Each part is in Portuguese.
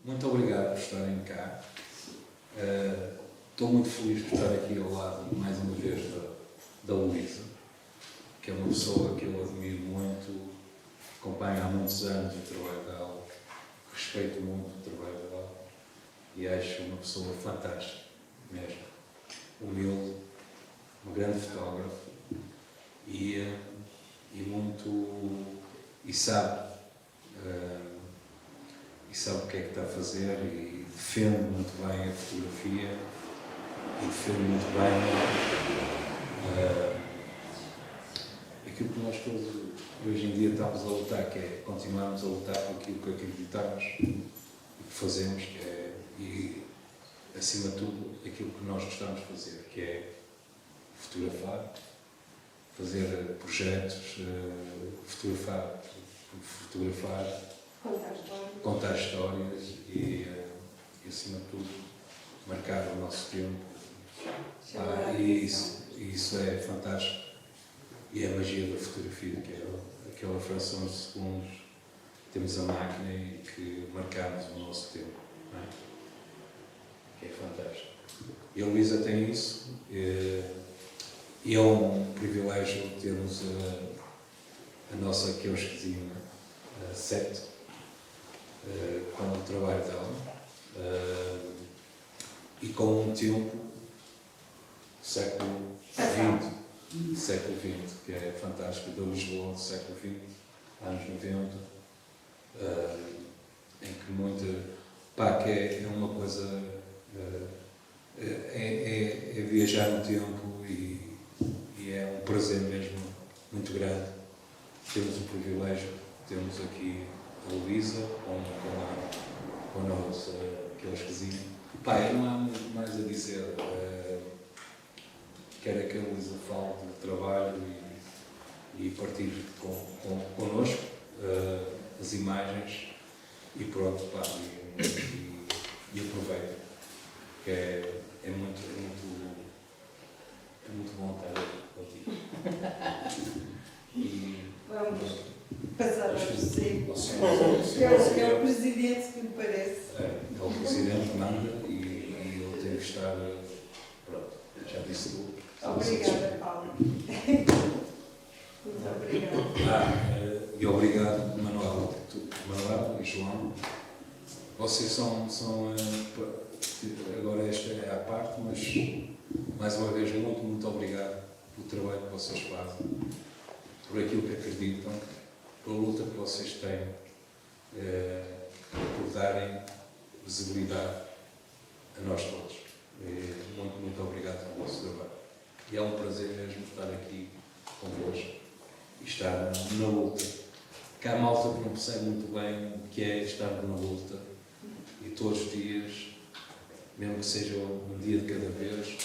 muito obrigado por estarem cá. Estou muito feliz por estar aqui ao lado, mais uma vez, da Luísa, que é uma pessoa que eu admiro muito, acompanho há muitos anos o trabalho dela, respeito muito o trabalho dela e acho uma pessoa fantástica, mesmo. Humilde, uma grande fotógrafa e sabe o que é que está a fazer e defende muito bem a fotografia e defende muito bem aquilo que nós todos hoje em dia estamos a lutar, que é continuarmos a lutar por aquilo que acreditamos e que fazemos, que é, e acima de tudo aquilo que nós gostamos de fazer, que é fotografar, fazer projetos, fotografar, contar histórias e acima de tudo marcar o nosso tempo. E isso é fantástico. E é a magia da fotografia, que é aquela fração de segundos, temos a máquina e que marcamos o nosso tempo, não é? Que é fantástico. E a Luísa tem isso, e é um privilégio termos a nossa quiosquezinha 7 com o trabalho dela e com um tempo século XX, que é fantástico, da Lisboa do século XX, anos 90, em que que é uma coisa, é viajar no tempo e é um prazer mesmo muito grande. Temos o privilégio, temos aqui a Luísa com a nossa quiosquezinha. Não há muito mais a dizer. Quero que a Luísa fale do trabalho e partilhe connosco as imagens e pronto, e aproveito, que é muito bom estar contigo. Vamos passar ao José, que é o presidente, que me parece. É o presidente que manda e ele tem que estar, pronto, já disse tudo. Obrigada, Paulo. Muito obrigada. E obrigado, Manuel e João. Vocês são agora esta é a parte, mas mais uma vez muito obrigado pelo trabalho que vocês fazem, por aquilo que acreditam, pela luta que vocês têm, por darem visibilidade a nós todos. Muito obrigado pelo vosso trabalho. E é um prazer mesmo estar aqui convosco e estar na luta. Que há malta que não percebe muito bem o que é estar na luta e todos os dias, mesmo que seja um dia de cada vez, o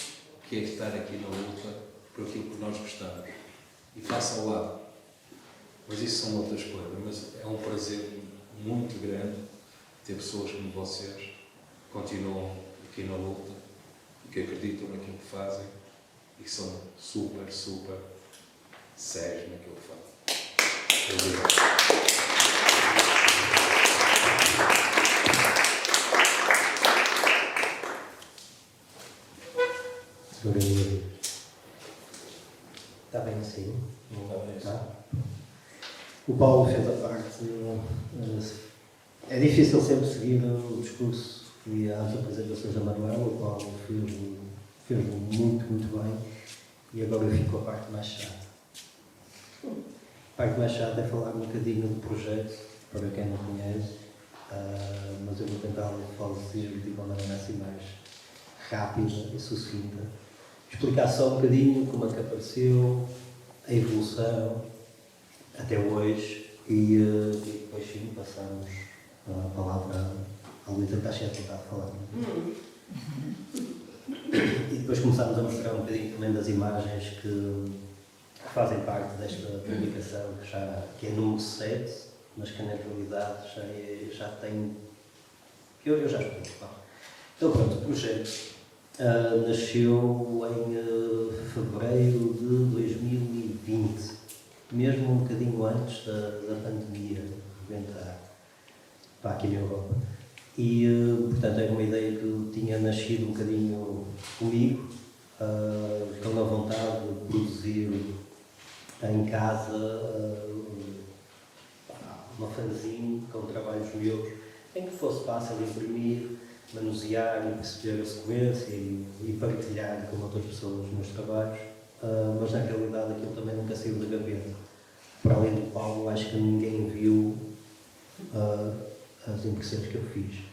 que é estar aqui na luta por aquilo que nós gostamos. E faça ao lado. Mas isso são outras coisas. Mas é um prazer muito grande ter pessoas como vocês que continuam aqui na luta e que acreditam naquilo que fazem e que são super sérios naquilo que fazem. Obrigado. Está bem assim? Está bem assim. O Paulo fez a parte. É difícil sempre seguir o discurso e as apresentações da Manuela. O Paulo fez muito bem. E agora eu fico com a parte mais chata. A parte mais chata é falar um bocadinho do projeto, para quem não conhece, mas eu vou tentar fazer de uma maneira assim mais rápida e sucinta. Explicar só um bocadinho como é que apareceu, a evolução até hoje e depois sim passamos a palavra à Luísa, que está cheia de vontade de falar. E depois começámos a mostrar um bocadinho também das imagens que fazem parte desta publicação, que é número 7, mas que na realidade já tem... Eu já explico. Então pronto, o projeto nasceu em fevereiro de 2020, mesmo um bocadinho antes da pandemia rebentar aqui na Europa. E, portanto, era uma ideia que tinha nascido um bocadinho comigo, com a vontade de produzir em casa uma fanzine com trabalhos meus, em que fosse fácil imprimir, manusear e perceber a sequência e partilhar com outras pessoas os meus trabalhos, mas na realidade aquilo também nunca saiu da gaveta. Para além do Paulo, acho que ninguém viu as impressões que eu fiz.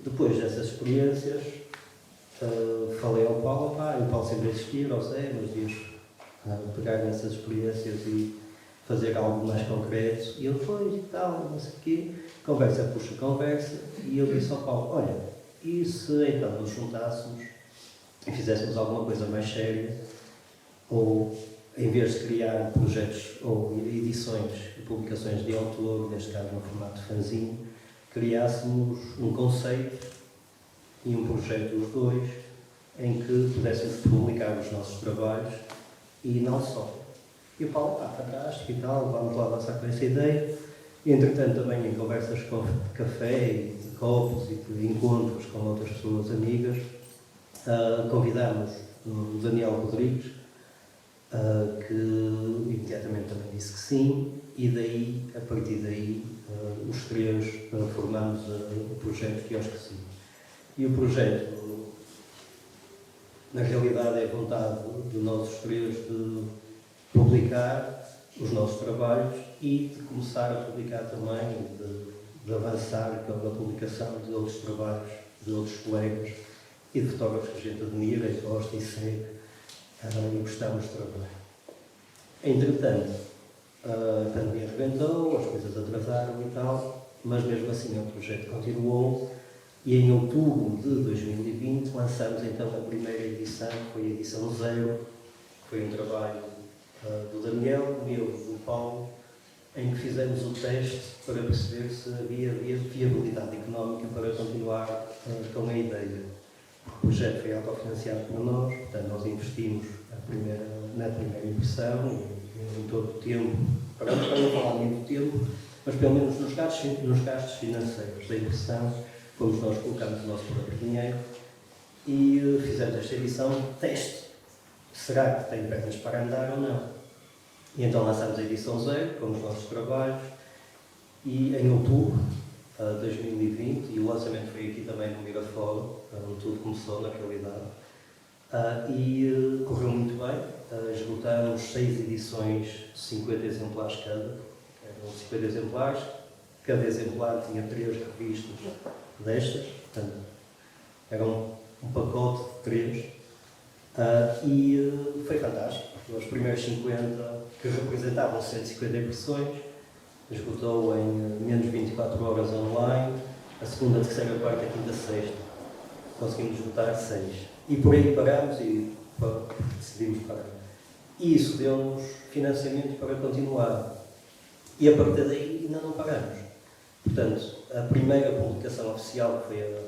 Depois dessas experiências, falei ao Paulo, o Paulo sempre existia, não sei, mas devias pegar nessas experiências e fazer algo mais concreto. E ele foi e tal, não sei o quê, conversa puxa conversa, e eu disse ao Paulo, olha, e se então nos juntássemos e fizéssemos alguma coisa mais séria, ou em vez de criar projetos ou edições e publicações de autor, neste caso no formato fanzine, criássemos um conceito e um projeto dos dois em que pudéssemos publicar os nossos trabalhos e não só. E o Paulo, fantástico e tal, vamos lá avançar com essa ideia. E, entretanto, também em conversas com café e de copos e de encontros com outras pessoas amigas, convidámos o Daniel Rodrigues, que imediatamente também disse que sim, e daí, a partir daí, os três formamos o projeto Quiosque Sim. E o projeto, na realidade, é a vontade de nós os três de publicar os nossos trabalhos e de começar a publicar também, de avançar pela publicação de outros trabalhos, de outros colegas e de fotógrafos que a gente admira e gosta e segue e gostamos de trabalhar. Entretanto, a pandemia arrebentou, as coisas atrasaram e tal, mas mesmo assim o projeto continuou e em outubro de 2020 lançamos então a primeira edição, que foi a edição 0, que foi um trabalho do Daniel, meu e do Paulo, em que fizemos o teste para perceber se havia viabilidade económica para continuar com a ideia. O projeto foi autofinanciado por nós, portanto nós investimos na primeira impressão e em todo o tempo, para não falar muito tempo, mas pelo menos nos gastos financeiros da impressão, fomos nós que colocamos o nosso próprio dinheiro e fizemos esta edição de teste. Será que tem pernas para andar ou não? E então lançámos a edição 0 com os nossos trabalhos e em outubro de 2020, e o lançamento foi aqui também no Miraflores, onde tudo começou na realidade, e correu muito bem. Esgotámos 6 edições de 50 exemplares cada, eram 50 exemplares, cada exemplar tinha 3 revistas destas, portanto era um pacote de 3, e foi fantástico. Os primeiros 50, que representavam 150 impressões, esgotou em menos de 24 horas online, a segunda, terceira, quarta, quinta, sexta, conseguimos esgotar 6. E por aí parámos e decidimos parar. E isso deu-nos financiamento para continuar. E a partir daí ainda não paramos. Portanto, a primeira publicação oficial, que foi a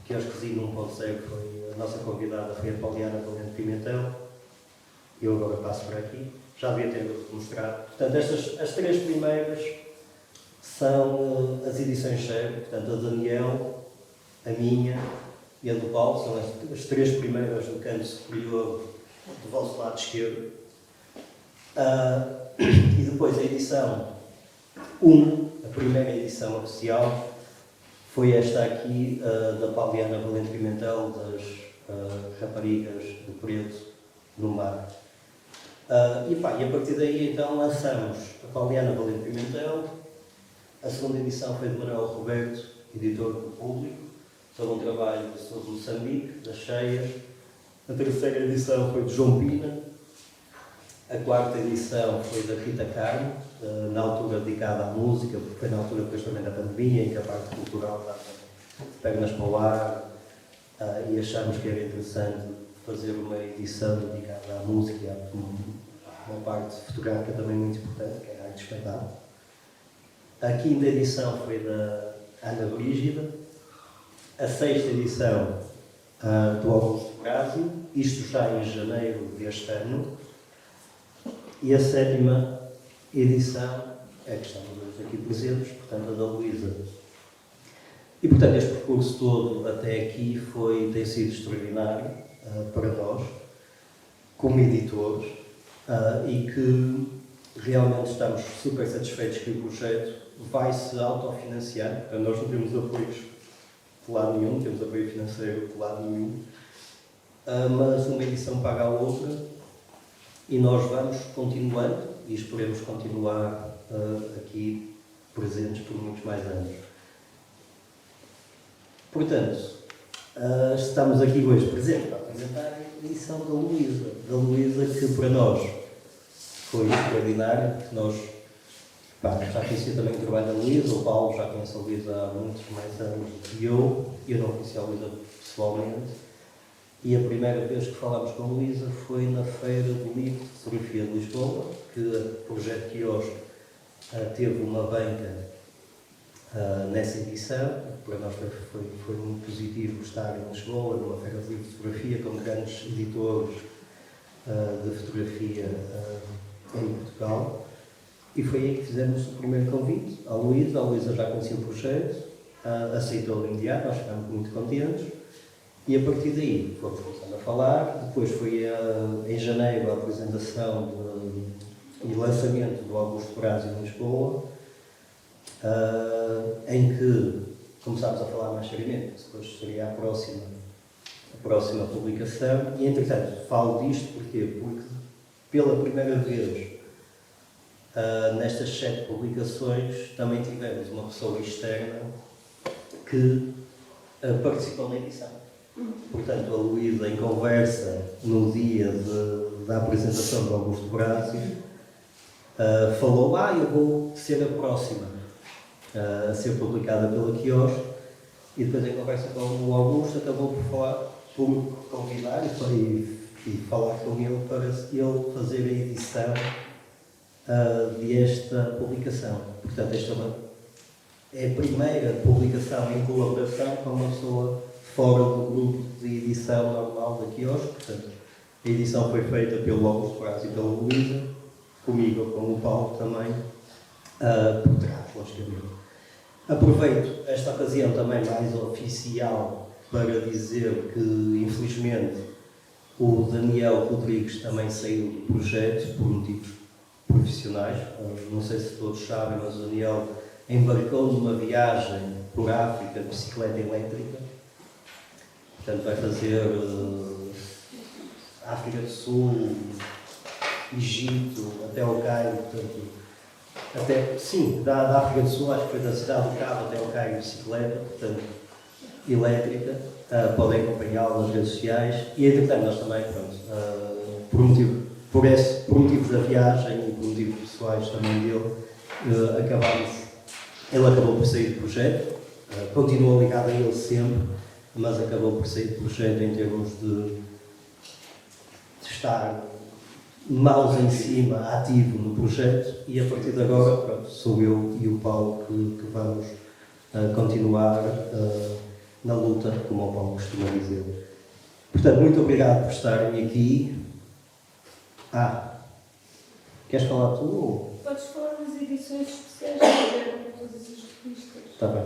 Quiosque Sim 1.0, foi a nossa convidada, foi a Pauliana Valente Pimentel. Eu agora passo por aqui. Já devia ter mostrado. Portanto, as 3 primeiras são as edições 0, portanto, a Daniel, a minha e a do Paulo, são as 3 primeiras do canto superior do vosso lado esquerdo. E depois a edição 1, a primeira edição oficial, foi esta aqui, da Pauliana Valente Pimentel, das raparigas do Preto no Mar. E a partir daí então lançamos a Pauliana Valente Pimentel, a segunda edição foi de Manuel Roberto, editor do Público, sobre um trabalho sobre Moçambique, das cheias. A terceira edição foi de João Pina, a quarta edição foi da Rita Carmo, na altura dedicada à música, porque foi na altura depois também da pandemia, em que a parte cultural dava pernas para o ar, e achámos que era interessante fazer uma edição dedicada à música e a uma parte fotográfica também muito importante, que era a arte de espetáculo. A quinta edição foi da Ana Brígida, a sexta edição do Augusto Brásio, isto já em janeiro deste ano, e a sétima edição é que estamos hoje aqui presentes, portanto, a da Luísa. E, portanto, este percurso todo até aqui tem sido extraordinário para nós, como editores, e que realmente estamos super satisfeitos que o projeto vai se autofinanciar. Portanto, nós não temos apoios de lado nenhum, não temos apoio financeiro de lado nenhum, mas uma edição paga a outra e nós vamos continuando e esperemos continuar aqui presentes por muitos mais anos. Portanto, estamos aqui hoje presentes para apresentar a edição da Luísa, que para nós foi extraordinário, porque nós já conhecia também o trabalho da Luísa, o Paulo já conhece a Luísa há muitos mais anos que eu não conhecia a Luísa pessoalmente, e a primeira vez que falámos com a Luísa foi na Feira do Livro de Fotografia de Lisboa, que o projeto Quiosque teve uma banca nessa edição. Para nós foi muito positivo estar em Lisboa, numa Feira de Livro de Fotografia, com grandes editores de fotografia em Portugal. E foi aí que fizemos o primeiro convite à Luísa. A Luísa já conhecia o projeto, aceitou de imediato, nós ficámos muito contentes. E a partir daí fomos começando a falar. Depois foi em janeiro a apresentação e lançamento do Augusto Braz em Lisboa, em que começámos a falar mais seriamente, depois seria a próxima publicação. E entretanto, falo disto porquê? Porque pela primeira vez nestas 7 publicações também tivemos uma pessoa externa que participou na edição. Portanto, a Luísa, em conversa no dia da apresentação do Augusto Braz, falou: eu vou ser a próxima a ser publicada pela Quiosque. E depois, em conversa com o Augusto, acabou por convidar e falar com ele para ele fazer a edição desta publicação. Portanto, esta é a primeira publicação em colaboração com uma pessoa fora do grupo de edição normal da Quiosque. Portanto, a edição foi feita pelo Augusto Braz e pela Luísa, comigo, com o Paulo também, por trás, logicamente. Aproveito esta ocasião também mais oficial para dizer que, infelizmente, o Daniel Rodrigues também saiu do projeto por motivos profissionais. Não sei se todos sabem, mas o Daniel embarcou numa viagem por África de bicicleta elétrica. Portanto, vai fazer África do Sul, Egito, até ao Cairo. Portanto, da África do Sul, acho que foi da cidade do Cabo até ao Cairo, bicicleta, portanto, elétrica. Podem acompanhá-lo nas redes sociais. E, entretanto, nós também, por motivos da viagem e por motivos pessoais também dele, ele acabou por sair do projeto. Continua ligado a ele sempre, mas acabou por sair do projeto em termos de estar mãos em cima, ativo no projeto, e a partir de agora, sou eu e o Paulo que vamos continuar na luta, como o Paulo costuma dizer. Portanto, muito obrigado por estarem aqui. Queres falar tu? Ou? Podes falar nas edições especiais que tiveram em todas as revistas. Está bem.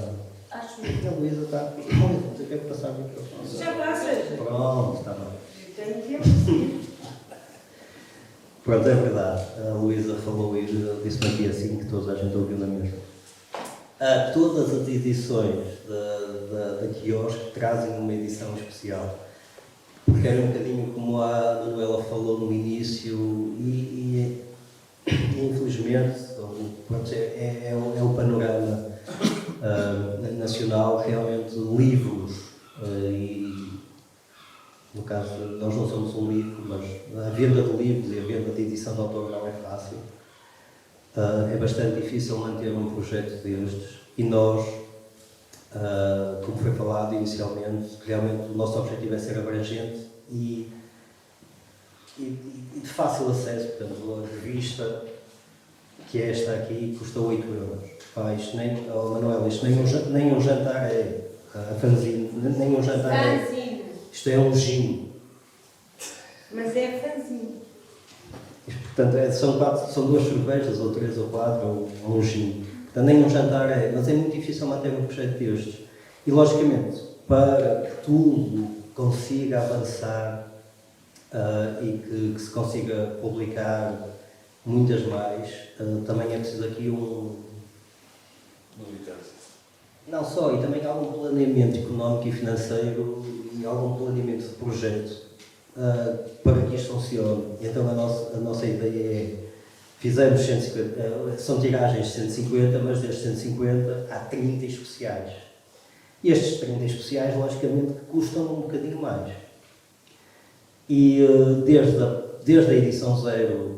Acho que a Luísa está. Luísa, quer passar o microfone? já passas. Pronto, está bem. Tenho tempo. Pronto, é verdade. A Luísa falou e disse-me aqui assim que toda a gente ouviu na mesma. Todas as edições da Quiosque trazem uma edição especial. Porque era um bocadinho como a Manuela falou no início e infelizmente é o panorama nacional. Realmente livros e, no caso, nós não somos um livro, mas a venda de livros e a venda de edição de autor não é fácil. É bastante difícil manter um projeto destes e nós, como foi falado inicialmente, realmente o nosso objetivo é ser abrangente e de fácil acesso. Portanto, a revista, que é esta aqui, custa 8 €. Isto nem, Manuela, isto nem um jantar é, a fanzine, nem um jantar é. Fanzine. Isto é um gin. Mas é fanzine. Portanto, são 2 cervejas, ou 3 ou 4, ou um gin. Portanto, nem um jantar é, mas é muito difícil manter um projeto destes. E, logicamente, para que tudo consiga avançar e que se consiga publicar muitas mais, também é preciso aqui não só, e também algum planeamento económico e financeiro e algum planeamento de projeto para que isto funcione. Então a nossa ideia é, fizemos 150, são tiragens de 150, mas destes 150 há 30 especiais. E estes 30 especiais, logicamente, custam um bocadinho mais. E desde a edição 0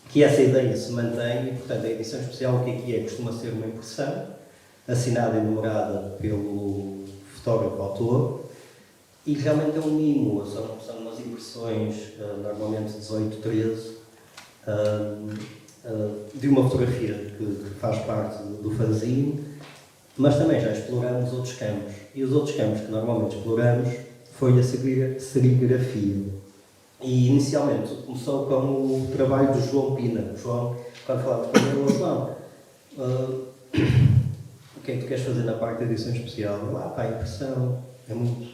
que essa ideia se mantém, e portanto a edição especial o que é? Costuma ser uma impressão assinada e numerada pelo fotógrafo autor e realmente é um mimo, são umas impressões, normalmente 18, 13, de uma fotografia que faz parte do fanzine, mas também já exploramos outros campos. E os outros campos que normalmente exploramos foi a serigrafia. E inicialmente começou com o trabalho do João Pina. O João, quando falávamos com ele, João, o que é que tu queres fazer na parte da edição especial? A impressão é muito.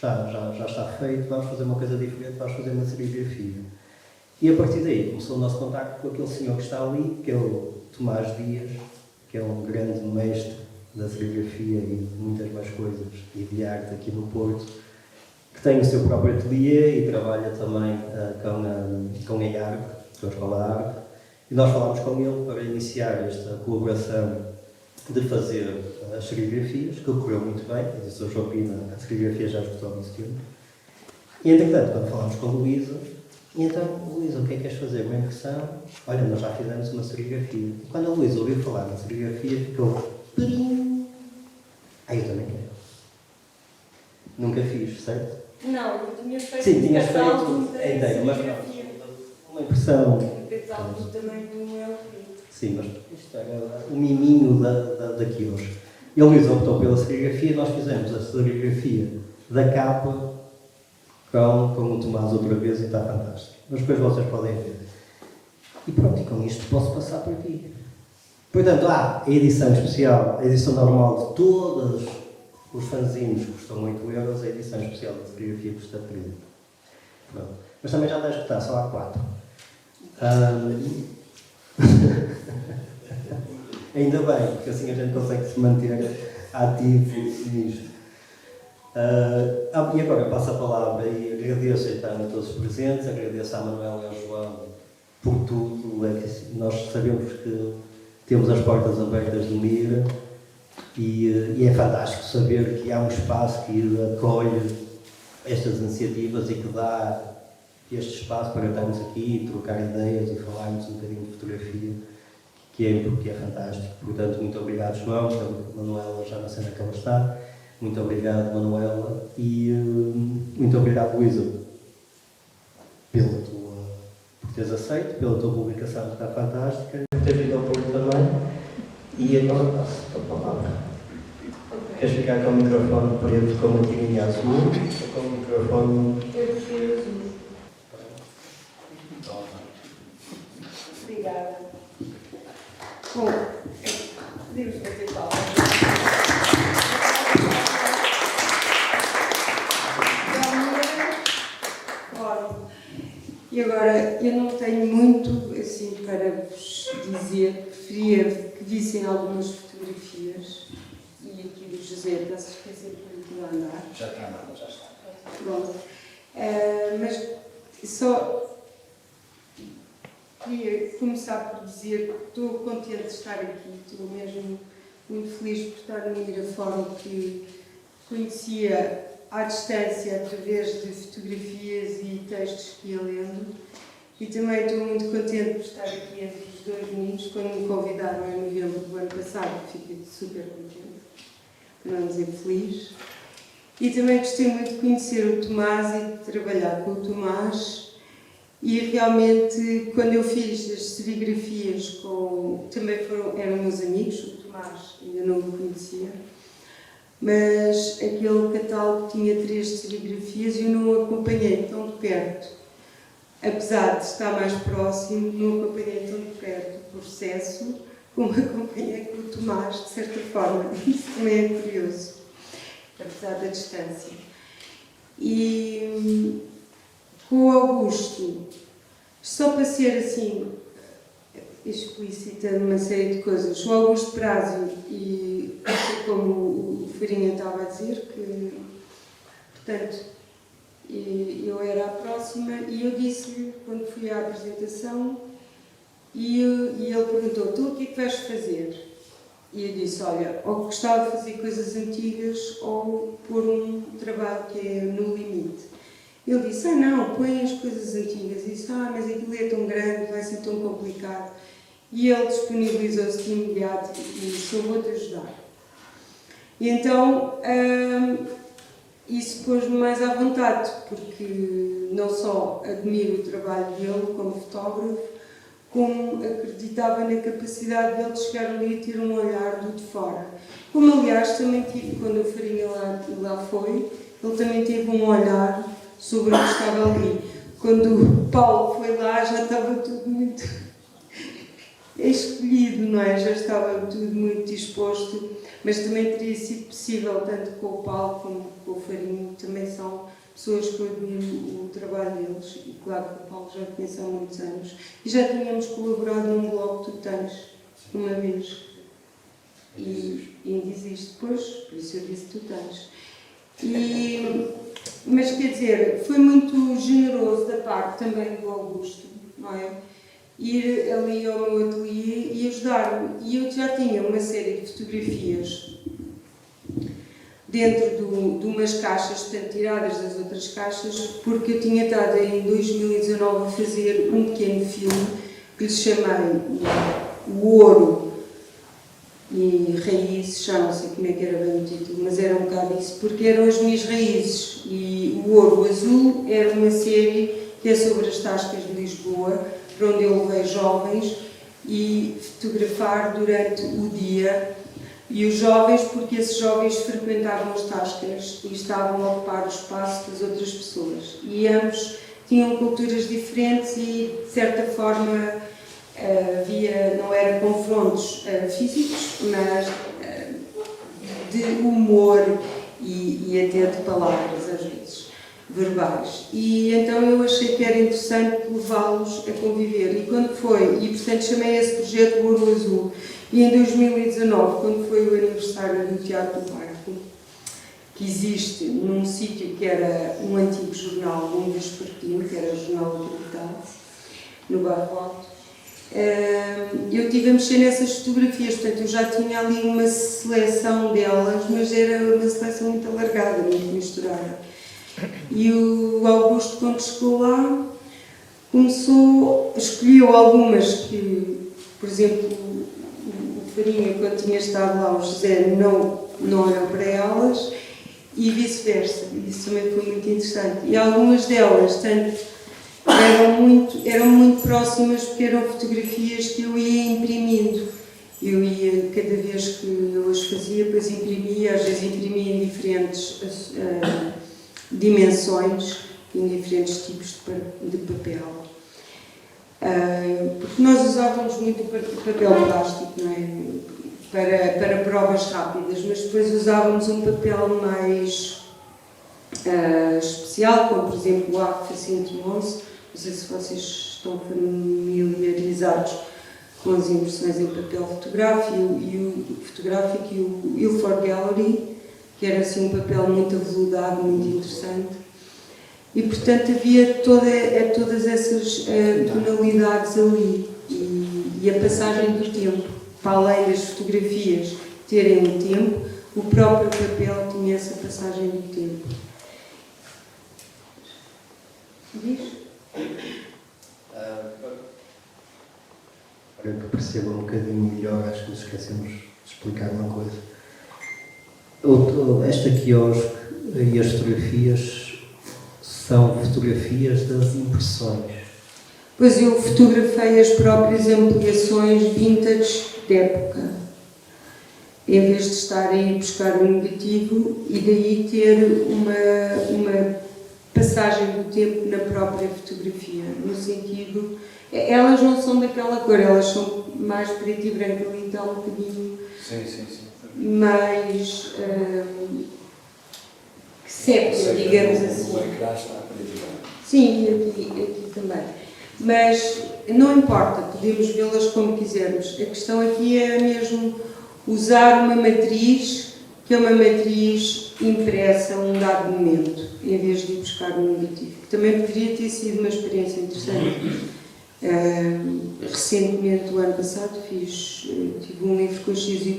Já está feito, vamos fazer uma coisa diferente, vamos fazer uma serigrafia. E a partir daí começou o nosso contacto com aquele senhor que está ali, que é o Tomás Dias, que é um grande mestre da serigrafia e de muitas mais coisas, e de arte aqui no Porto, que tem o seu próprio ateliê e trabalha também com a IARP, com a Escola Arte. E nós falámos com ele para iniciar esta colaboração de fazer as serigrafias, que ocorreu muito bem. Eu disse ao João Pina, a serigrafia já esgotou há muito tempo. E entretanto, quando falámos com a Luísa, Luísa, o que é que queres fazer? Uma impressão? Olha, nós já fizemos uma serigrafia. E quando a Luísa ouviu falar na serigrafia, ficou... Eu também quero. Nunca fiz, certo? Não, eu tinha feito. Sim, tinhas feito a ideia, mas serigrafia. uma impressão. Catálogo também não é horrível. Sim, mas isto era o miminho daqui hoje. E a Luísa optou pela serigrafia e nós fizemos a serigrafia da capa com o Tomás outra vez e está fantástico. Mas depois vocês podem ver. E pronto, e com isto posso passar por aqui. Portanto, há a edição especial, a edição normal de todos os fanzines custam 8 euros, a edição especial de serigrafia custa 30. Pronto. Mas também já está a escutar, só há 4. Ainda bem, porque assim a gente consegue se manter ativo nisto. E agora passo a palavra e agradeço então a todos os presentes, agradeço à Manuela e ao João por tudo. Nós sabemos que temos as portas abertas do MIR e é fantástico saber que há um espaço que acolhe estas iniciativas e que dá este espaço para estarmos aqui e trocar ideias e falarmos um bocadinho de fotografia, que é fantástico. Portanto, muito obrigado, João, a Manuela já na cena que ela está. Muito obrigado, Manuela, e muito obrigado, Luísa, por teres aceito, pela tua publicação que está fantástica, por teres vindo ao Porto também. E agora passo a palavra. Queres ficar com o microfone preto com uma tirinha azul ou com o microfone... Eu prefiro azul. Obrigada. Bom, podemos fazer palmas. E agora, eu não tenho muito assim para vos dizer, preferia que vissem algumas fotografias e aqui do José, para se esquecer para aquilo andar. Já está nada, já está. Pronto. Mas só queria começar por dizer que estou contente de estar aqui, estou mesmo muito feliz por estar no Mirafórum, que conhecia à distância através de fotografias e textos que ia lendo, e também estou muito contente por estar aqui entre os dois meninos. Quando me convidaram em novembro do ano passado, fiquei super contente, para não dizer feliz, e também gostei muito de conhecer o Tomás e de trabalhar com o Tomás, e realmente quando eu fiz as serigrafias também eram meus amigos, o Tomás ainda não me conhecia. mas aquele catálogo tinha 3 serigrafias e eu não acompanhei tão de perto. Apesar de estar mais próximo, não acompanhei tão de perto o processo como acompanhei com o Tomás, de certa forma. Isso também é curioso, apesar da distância. E com o Augusto, só para ser assim explícita numa série de coisas, o Augusto Prázio, e como o Farinha estava a dizer, que, portanto, eu era a próxima, e eu disse-lhe, quando fui à apresentação, e ele perguntou: tu o que é que vais fazer? E eu disse: olha, ou gostava de fazer coisas antigas ou pôr um trabalho que é no limite. Ele disse: não, põe as coisas antigas. E disse: mas aquilo é tão grande, vai ser tão complicado. E ele disponibilizou-se de imediato e soube-te ajudar. E então, isso pôs-me mais à vontade, porque não só admiro o trabalho dele como fotógrafo, como acreditava na capacidade dele de chegar ali e ter um olhar do de fora. Como, aliás, também tive, quando o Farinha lá foi, ele também teve um olhar sobre o que estava ali. Quando o Paulo foi lá, já estava tudo muito escolhido, não é? Já estava tudo muito disposto, mas também teria sido possível, tanto com o Paulo como com o Farinha, também são pessoas que eu admiro o trabalho deles, e claro que o Paulo já conheço há muitos anos, e já tínhamos colaborado num blog que tu tens, uma vez, e ainda existe depois, por isso eu disse que tu tens. Mas quer dizer, foi muito generoso da parte também do Augusto, não é? Ir ali ao meu ateliê e ajudar-me. E eu já tinha uma série de fotografias dentro de umas caixas, portanto, tiradas das outras caixas, porque eu tinha estado em 2019 a fazer um pequeno filme que lhe chamei O Ouro e Raízes, já não sei como é que era bem o título, mas era um bocado isso, porque eram as minhas raízes. E O Ouro Azul era uma série que é sobre as tascas de Lisboa, para onde eu levei jovens e fotografar durante o dia. E os jovens, porque esses jovens frequentavam as tascas e estavam a ocupar o espaço das outras pessoas. E ambos tinham culturas diferentes e, de certa forma, havia, não eram confrontos físicos, mas de humor e até de palavras, às vezes, verbais. E então eu achei que era interessante levá-los a conviver. E quando foi, e portanto chamei esse projeto O Ouro Azul. E em 2019, quando foi o aniversário do Teatro do Bairro, que existe num sítio que era um antigo jornal, um vespertino, que era o Jornal da Capital, no Bairro Alto, eu estive a mexer nessas fotografias, portanto eu já tinha ali uma seleção delas, mas era uma seleção muito alargada, muito misturada. E o Augusto, quando chegou lá, escolheu algumas que, por exemplo, o Farinha, quando tinha estado lá, o José não olhou para elas, e vice-versa. Isso também foi muito interessante. E algumas delas, tanto, eram muito próximas, porque eram fotografias que eu ia imprimindo. Eu ia, cada vez que eu as fazia, depois imprimia, às vezes imprimia em diferentes dimensões, em diferentes tipos de papel. Porque nós usávamos muito papel plástico, não é? Para provas rápidas, mas depois usávamos um papel mais especial, como por exemplo o ACFA 111. Não sei se vocês estão familiarizados com as impressões em papel fotográfico e o Ilford Gallery, que era assim um papel muito aveludado, muito interessante. E, portanto, havia todas essas tonalidades ali. E a passagem do tempo, para além das fotografias terem um tempo, o próprio papel tinha essa passagem do tempo. Diz? Para que percebam um bocadinho melhor, acho que nos esquecemos de explicar uma coisa. Esta quiosque e as fotografias são fotografias das impressões. Pois eu fotografei as próprias ampliações vintage de época. em vez de estar a ir buscar o negativo e daí ter uma passagem do tempo na própria fotografia, no sentido, elas não são daquela cor, elas são mais preto e branco, ali está um bocadinho mais sépia, digamos assim. O ecrã está preto e branco. Sim, aqui também. Mas não importa, podemos vê-las como quisermos. A questão aqui é mesmo usar uma matriz, que é uma matriz impressa a um dado momento, em vez de ir buscar um negativo. Que também poderia ter sido uma experiência interessante. Recentemente, o ano passado, tive um livro com XYZ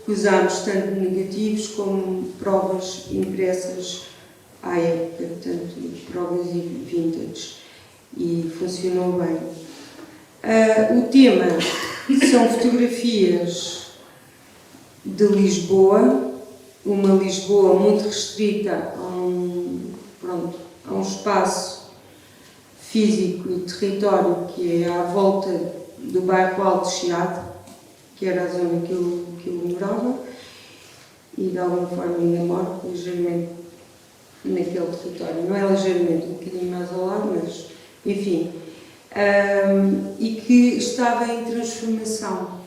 que usámos tanto negativos como provas impressas à época, portanto, provas vintage, e funcionou bem. O tema são fotografias de Lisboa, uma Lisboa muito restrita a um espaço físico e território que é à volta do bairro Alto Chiado, que era a zona que eu morava, e de alguma forma ainda moro ligeiramente naquele território. Não é ligeiramente, um bocadinho mais ao lado, mas enfim. E que estava em transformação,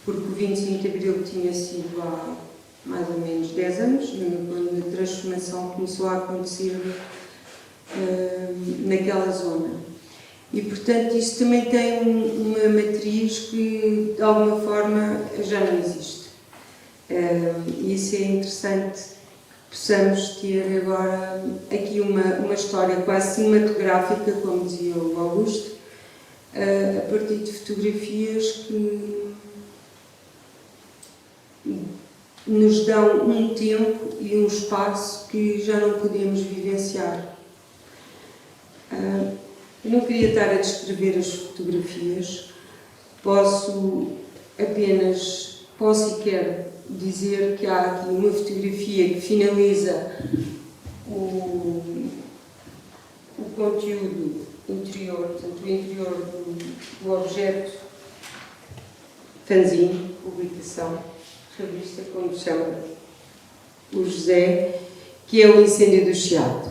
porque o 25 de Abril tinha sido há mais ou menos 10 anos, quando a transformação começou a acontecer naquela zona. E, portanto, isso também tem uma matriz que, de alguma forma, já não existe. E isso é interessante que possamos ter agora aqui uma história quase cinematográfica, como dizia o Augusto, a partir de fotografias que nos dão um tempo e um espaço que já não podemos vivenciar. Eu não queria estar a descrever as fotografias, posso e quero dizer que há aqui uma fotografia que finaliza o conteúdo interior, portanto, o interior do objeto, fanzine, publicação, revista, como se chama o José, que é o Incêndio do Chiado,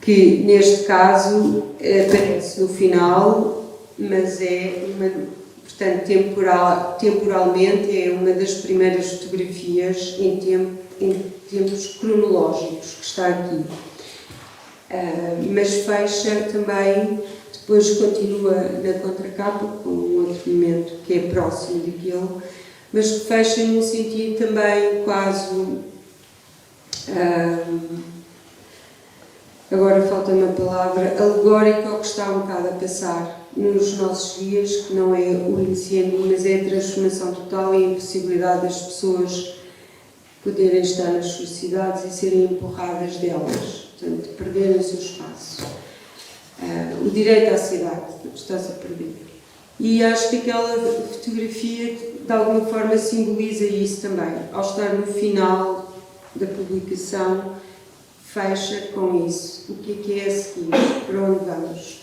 que neste caso aparece no final, mas é portanto, temporalmente é uma das primeiras fotografias em tempos cronológicos que está aqui. Mas fecha também, depois continua na contracapa com um outro momento que é próximo daquele, mas que fecha num sentido também quase, agora falta-me a palavra, alegórico ao que está um bocado a passar nos nossos dias, que não é o incêndio, mas é a transformação total e a impossibilidade das pessoas poderem estar nas suas cidades e serem empurradas delas, portanto, perderem o seu espaço. O direito à cidade está-se a perder. E acho que aquela fotografia, de alguma forma, simboliza isso também. Ao estar no final da publicação, fecha com isso. O que é a seguir? Para onde vamos?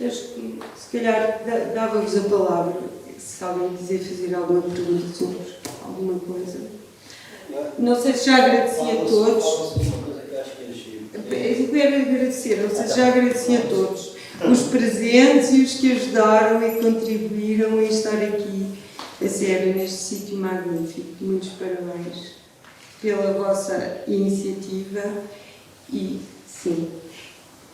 Acho que, se calhar, dava-vos a palavra, se alguém quiser fazer alguma pergunta sobre alguma coisa. Não sei se já agradeci a todos. Eu quero agradecer, não sei se já agradeci a todos os presentes e os que ajudaram e contribuíram a estar aqui, a sério, neste sítio magnífico. Muitos parabéns pela vossa iniciativa e, sim,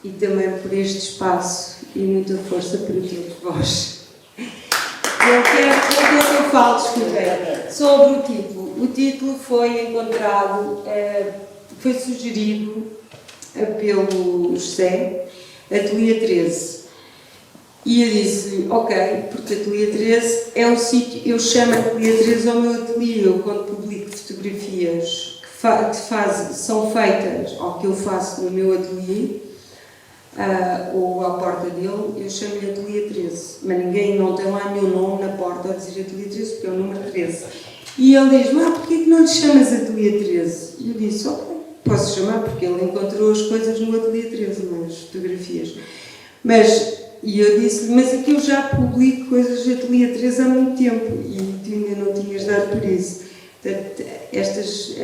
e também por este espaço e muita força para todos vós. Eu quero que eu falo, desculpem, sobre o título. O título foi encontrado, foi sugerido pelo José, Ateliê 13. E eu disse, ok, porque Ateliê 13 é um sítio, eu chamo Ateliê 13 ao meu ateliê, eu quando publico fotografias que são feitas, ou que eu faço no meu ateliê, ou à porta dele, eu chamo-lhe Ateliê 13, mas ninguém, não tem lá nenhum nome na porta a dizer Ateliê 13, porque é o número 13. E ele diz-me, porquê que não lhe chamas Ateliê 13? E eu disse, ok, posso chamar, porque ele encontrou as coisas no Ateliê 13, nas fotografias. E eu disse-lhe, mas aqui eu já publico coisas de Ateliê 13 há muito tempo, e tu ainda não tinhas ajudar por isso. Portanto, estas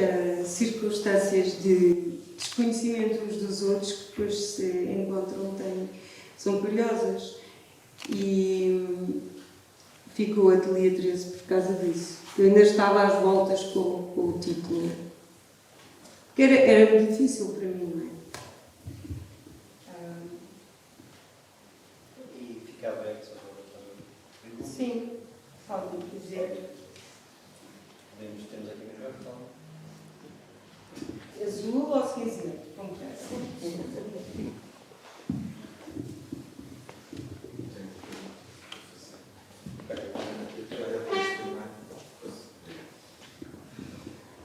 circunstâncias de desconhecimento uns dos outros que depois se encontram são curiosas. E ficou o Ateliê 13 por causa disso. Eu ainda estava às voltas com o título. Que era muito difícil para mim, não é? E fica aberto agora para... Sim, falta o que quiser. Temos aqui no cartão. Azul ou cinzento? Como quer.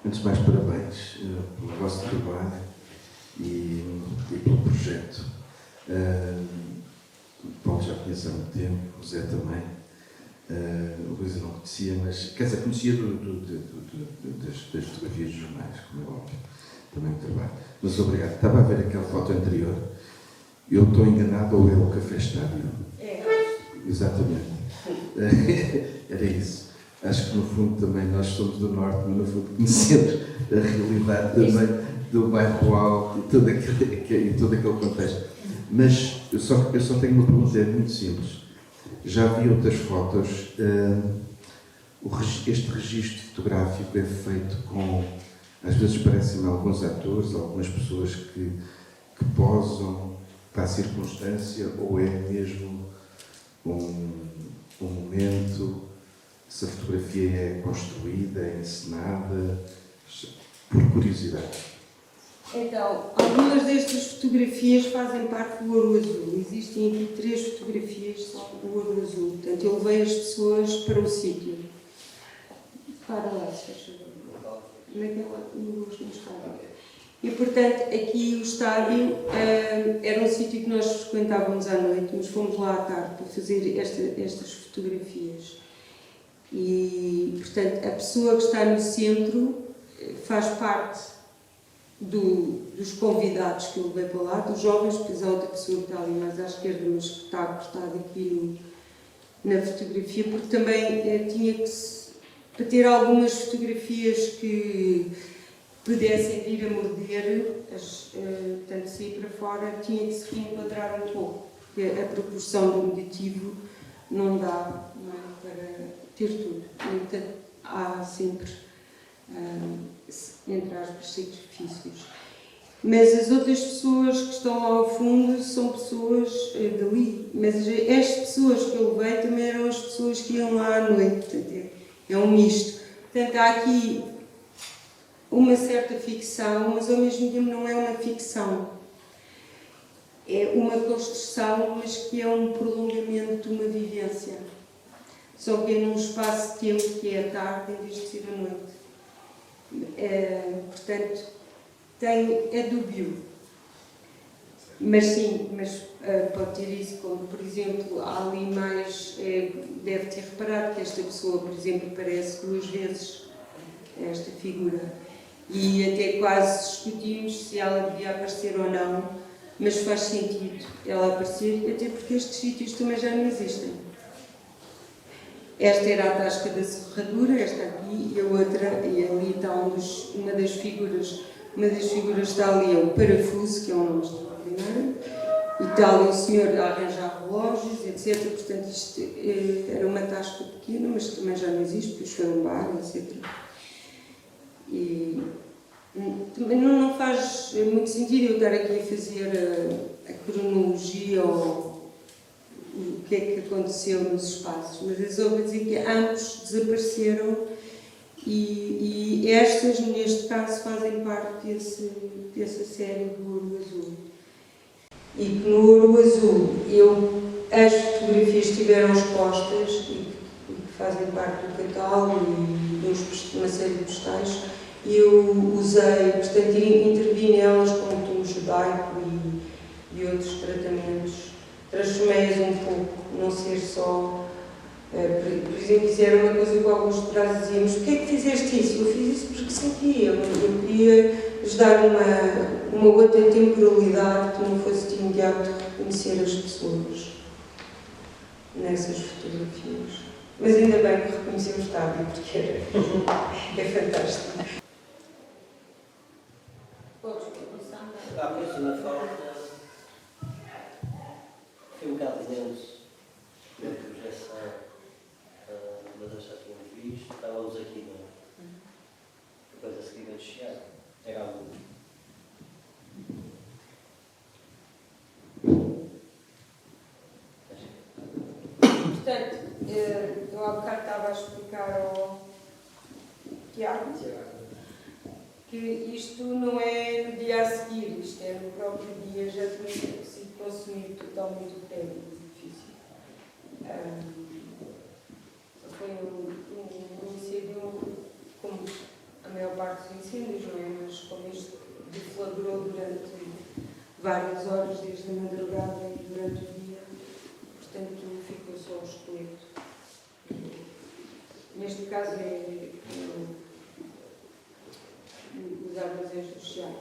Antes de mais, parabéns pelo vosso trabalho e pelo projeto. O Paulo já conhece há muito tempo, o Zé também. O Luís eu não conhecia, mas, quer dizer, conhecia das fotografias dos jornais, como é óbvio, também o trabalho. Mas obrigado. Estava a ver aquela foto anterior. Eu estou enganado ou é o Café Estádio? É. Exatamente. Era isso. Acho que no fundo também nós somos do Norte, mas no fundo conhecemos a realidade também do bairro Alto e todo aquele contexto. Mas eu só tenho uma pergunta, é muito simples. Já vi outras fotos, este registro fotográfico é feito com, às vezes parecem alguns atores, algumas pessoas que posam para a circunstância, ou é mesmo um momento, se a fotografia é construída, é encenada, por curiosidade. Então, algumas destas fotografias fazem parte do Ouro Azul. Existem aqui 3 fotografias só do Ouro Azul. Portanto, eu levei as pessoas para o sítio. Para lá, se faz favor. No estádio. E, portanto, aqui o estádio era um sítio que nós frequentávamos à noite, mas fomos lá à tarde para fazer estas fotografias. E, portanto, a pessoa que está no centro faz parte dos convidados que eu levei para lá, dos jovens, depois há outra pessoa que está ali mais à esquerda, mas que está acostada aqui na fotografia, porque também tinha que, para ter algumas fotografias que pudessem vir a morder, portanto, sair para fora, tinha que se reenquadrar um pouco, porque a proporção do negativo não dá, não é, para ter tudo. E, portanto, há sempre, entre aspas, sacrifícios. Mas as outras pessoas que estão lá ao fundo são pessoas dali. Mas as pessoas que eu levei também eram as pessoas que iam lá à noite. Portanto, é um misto. Portanto, há aqui uma certa ficção, mas ao mesmo tempo não é uma ficção. É uma construção, mas que é um prolongamento de uma vivência. Só que é num espaço de tempo que é a tarde em vez de ser a noite. Portanto, é dúbio. Mas sim, pode ter isso, como por exemplo, há ali mais, deve ter reparado que esta pessoa, por exemplo, aparece 2 vezes, esta figura, e até quase discutimos se ela devia aparecer ou não, mas faz sentido ela aparecer, até porque estes sítios também já não existem. Esta era a tasca da serradura, esta aqui, e a outra, e ali está uma das figuras está ali, é o parafuso, que é um nome extraordinário, e está ali o senhor a arranjar relógios, etc. Portanto, isto era uma tasca pequena, mas também já não existe, depois foi um bar, etc. E também não faz muito sentido eu estar aqui a fazer a cronologia ou o que é que aconteceu nos espaços, mas é só para dizer que ambos desapareceram e estas, neste caso, fazem parte dessa série do Ouro Azul. E que no Ouro Azul as fotografias estiveram expostas e que fazem parte do catálogo e de uma série de postais, e eu usei, portanto, intervi nelas com um tom judaico e outros tratamentos. Transformei-as um pouco, não ser só, por exemplo, fizeram uma coisa que alguns de trás dizíamos: porquê é que fizeste isso? Eu fiz isso porque sentia, eu queria lhes dar uma outra temporalidade que não fosse de imediato reconhecer as pessoas nessas fotografias. Mas ainda bem que reconheci o estádio, porque é fantástico. Podes começar? A próxima falta foi um bocado lento na projeção, mas já tínhamos visto, estávamos aqui depois a seguir a descer, era algo. Portanto, eu há bocado estava a explicar ao Tiago que isto não é no dia a seguir, isto é no próprio dia, já tinha sido consumido totalmente o prédio do edifício. Foi um incêndio, como a maior parte dos incêndios, não é? Mas como isto deflagrou durante várias horas, desde a madrugada e durante o dia, portanto ficou só o esqueleto. Neste caso é os armazéns do Chiado.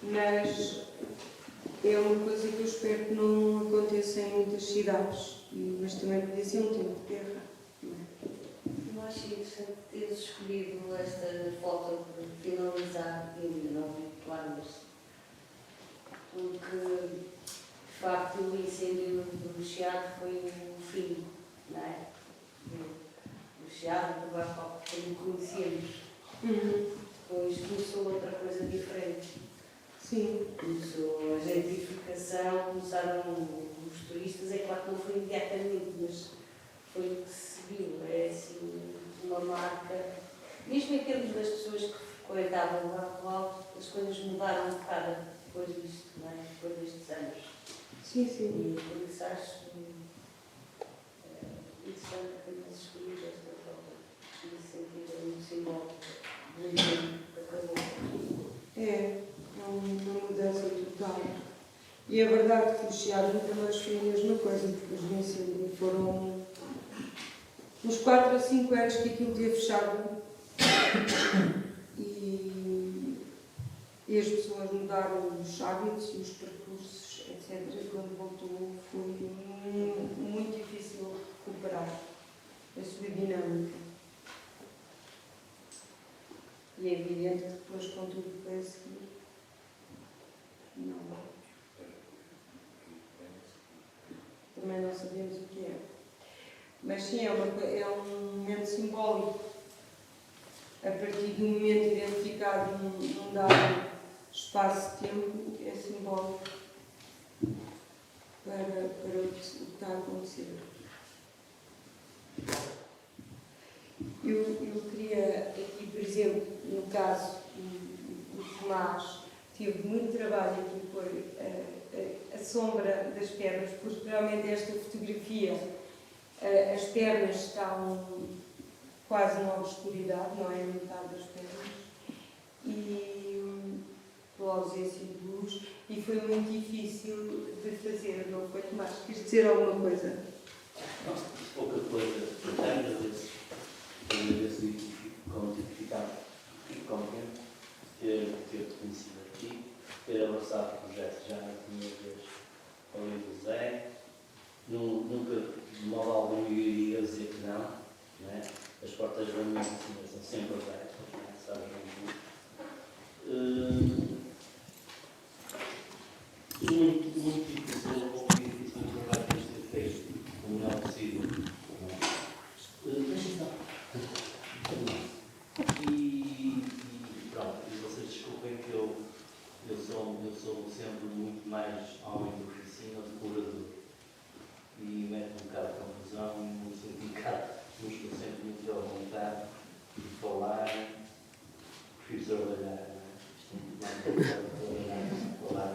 Mas é uma coisa que eu espero que não aconteça em muitas cidades, mas também podia ser um tempo de guerra. Eu acho interessante teres escolhido esta foto para finalizar, e ainda não vi planos, porque de facto o incêndio do Chiado foi o fim, não é? Do Chiado, do Barco, como conhecemos. Depois começou outra coisa diferente. Sim. Começou a gentrificação, começaram os turistas, é claro que não foi imediatamente, mas foi o que se viu. É assim uma marca, mesmo em termos das pessoas que frequentavam o Barco Alto, as coisas mudaram um bocado depois disto, não é? Depois destes anos. Sim, sim. E por isso acho interessante apenas escolher esta foto, nesse sentido, muito simbólico, do incêndio que acabou. É uma mudança total. E é verdade que o Chiado nunca mais foi a mesma coisa, porque os incêndios foram uns 4 a 5 anos que aquilo teve fechado e as pessoas mudaram os hábitos e os percursos, etc. E quando voltou foi muito difícil recuperar a sua dinâmica. E é evidente que depois, com tudo que foi a seguir, não. Também não sabemos o que é. Mas sim, é um momento simbólico. A partir do momento identificado num dado espaço de tempo, é simbólico para o que está a acontecer. Eu queria aqui, por exemplo, no caso do Tomás, tive muito trabalho aqui por a sombra das pernas, porque realmente esta fotografia, as pernas estão quase na obscuridade, não é? A metade das pernas, e pela ausência de luz, e foi muito difícil de fazer, não foi, Tomás? Quis dizer alguma coisa? Não, pouca coisa. Às vezes como identificado e contente ter-te conhecido aqui, ter abraçado o projeto já na primeira vez ao livro do Zé. Nunca, de modo algum, eu iria dizer que não, não é? As portas da minha oficina são sempre abertas, não é? Sabes muito difícil, um pouco difícil o trabalho que tens de ter feito, o melhor possível. Deixa estar. E pronto, e vocês desculpem que eu sou sempre muito mais homem de oficina do que curador. E mete um bocado de confusão e não sinto um bocado, não estou sempre muito à vontade de falar, prefiro trabalhar, não é? Isto é muito mais complicado de trabalhar do que falar,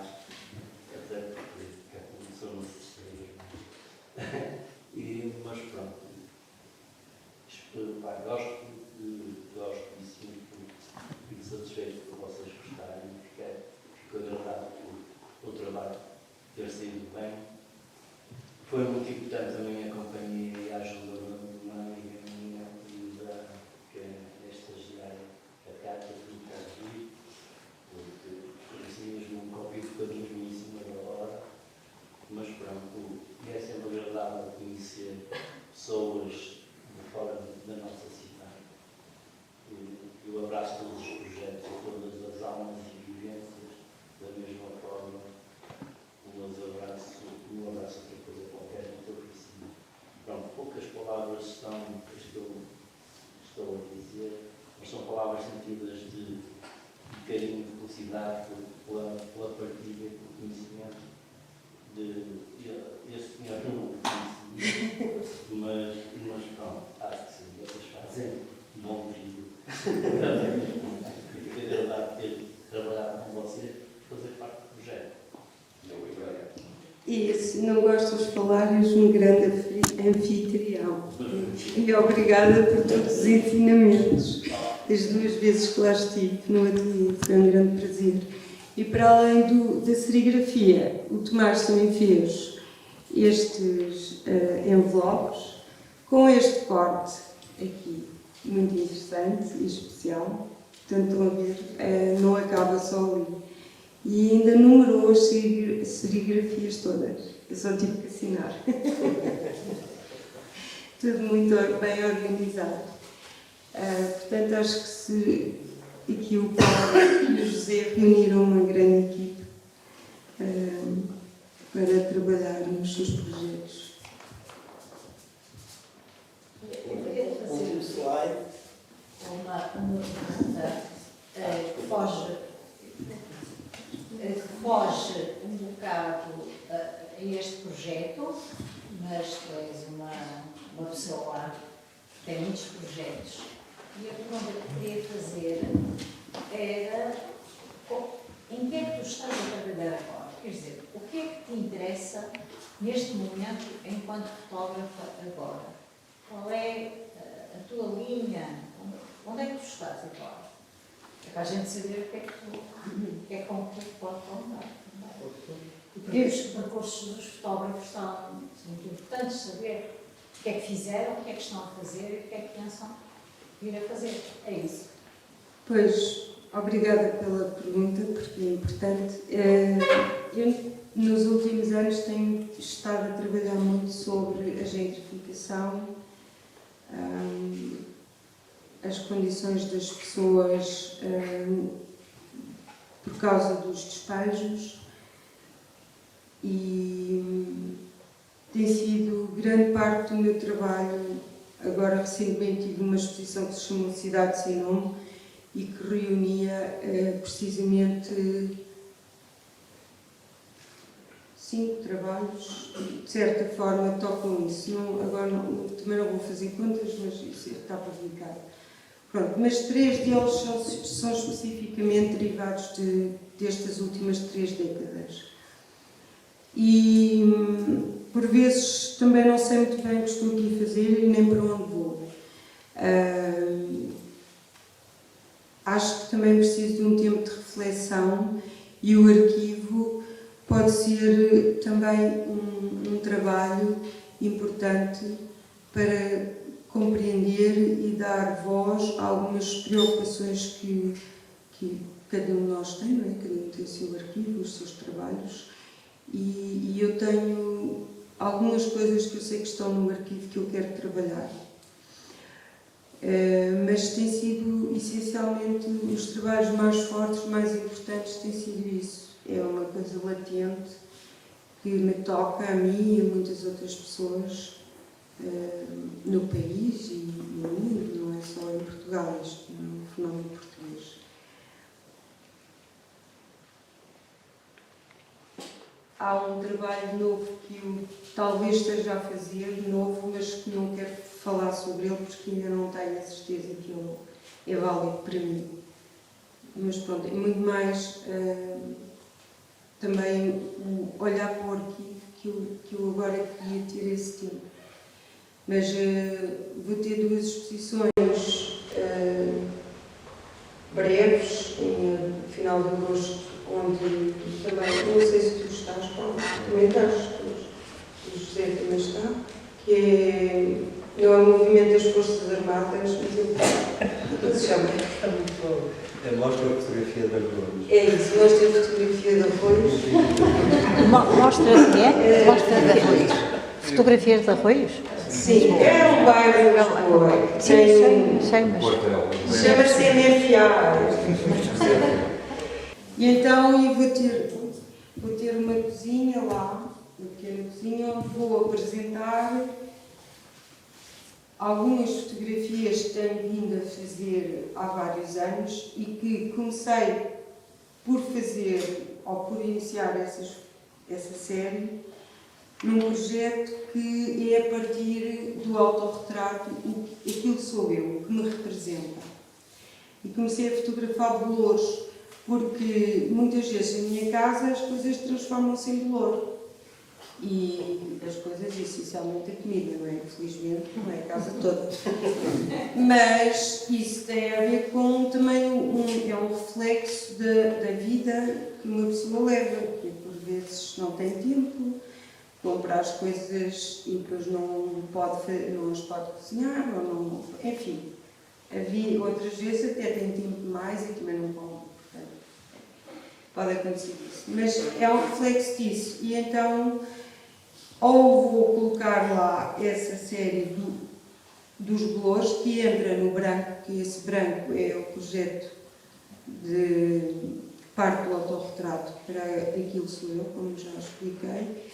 até porque a produção não se distribui. Mas pronto, gosto disso muito, fico satisfeito por vocês gostarem, fico agradado por o trabalho ter sido bem. Foi muito importante também a companhia e a ajuda de uma amiga minha, que é estagiária da Cátia, que me faz vir, porque assim mesmo um copio ficadinho em cima da hora, mas pronto, e é sempre agradável palavras que eu estou a dizer, mas são palavras sentidas de carinho, de felicidade pela partilha, pelo conhecimento. Este senhor não o conhecia, mas pronto, acho que sim, vocês fazem um bom vídeo. Fiquei agradado de ter trabalhado com vocês, fazer parte do projeto. E se não gostas de falar, és um grande anfitrião. E obrigada por todos os ensinamentos. As 2 vezes que lá estive no ateliê, foi um grande prazer. E para além da serigrafia, o Tomás também fez estes envelopes com este corte aqui, muito interessante e especial. Portanto, estão a ver, não acaba só ali. E ainda numerou as serigrafias todas. Eu só tive que assinar. Tudo muito bem organizado. Portanto, acho que se aqui o Paulo e o José reuniram uma grande equipe para trabalhar nos seus projetos. Eu queria fazer uma pergunta que foge um bocado a este projeto, mas tu és uma pessoa que tem muitos projetos. E a pergunta que queria fazer era em que é que tu estás a trabalhar agora? Quer dizer, o que é que te interessa neste momento enquanto fotógrafa agora? Qual é a tua linha? Onde é que tu estás agora? É para a gente saber o que é com que pode contar. Porque os percursos dos fotógrafos são muito importantes, saber o que é que fizeram, o que é que estão a fazer e o que é que pensam vir a fazer. É isso. Pois, obrigada pela pergunta, porque é importante. Eu, nos últimos anos, tenho estado a trabalhar muito sobre a gentrificação, as condições das pessoas por causa dos despejos, e tem sido grande parte do meu trabalho. Agora, recentemente, tive uma exposição que se chamou Cidade Sem Nome e que reunia precisamente 5 trabalhos que, de certa forma, tocam isso. Agora também não vou fazer contas, mas isso está publicado. Pronto, mas 3 deles são especificamente derivados destas últimas 3 décadas. E, por vezes, também não sei muito bem o que estou aqui a fazer e nem para onde vou. Acho que também preciso de um tempo de reflexão e o arquivo pode ser também um trabalho importante para compreender e dar voz a algumas preocupações que cada um de nós tem, não é? Cada um tem o seu arquivo, os seus trabalhos, e eu tenho algumas coisas que eu sei que estão no arquivo que eu quero trabalhar. Mas tem sido essencialmente os trabalhos mais fortes, mais importantes, tem sido isso. É uma coisa latente que me toca a mim e a muitas outras pessoas no país e no mundo, não é só em Portugal, isto é um fenómeno português. Há um trabalho novo que eu talvez esteja a fazer, novo, mas que não quero falar sobre ele porque ainda não tenho a certeza que ele é válido para mim. Mas pronto, é muito mais também o olhar para o arquivo que eu agora queria ter esse tempo. Mas vou ter 2 exposições breves, no final de agosto, onde também, não sei se tu estás, Paulo, também estás, o José também está, que não é o movimento das Forças Armadas, mas ele se chama. Mostra a fotografia de arroios. É isso, mostra a fotografia de arroios. Mostra o quê? Mostra de arroios. Fotografias de arroios? Sim, é um bairro em Lisboa. Sei, mas... Chama-se MFA. E então eu vou ter uma cozinha lá, uma pequena cozinha, onde vou apresentar algumas fotografias que tenho vindo a fazer há vários anos e que comecei por fazer ou por iniciar essa série num projeto que é a partir do autorretrato, aquilo sou eu, o que me representa. E comecei a fotografar bolores, porque muitas vezes em minha casa as coisas transformam-se em bolor. E as coisas, essencialmente a comida, não é? Felizmente, não é a casa toda. Mas isso tem a ver com também é um reflexo da vida que uma pessoa leva, que por vezes não tem tempo, comprar as coisas e depois não as pode cozinhar, ou não, enfim. Outras vezes até tem tempo demais e também não come. Portanto, pode acontecer isso. Mas é um reflexo disso. E então, ou vou colocar lá essa série dos bolores, que entra no branco, que esse branco é o projeto de parte do autorretrato para aquilo sou eu, como já expliquei.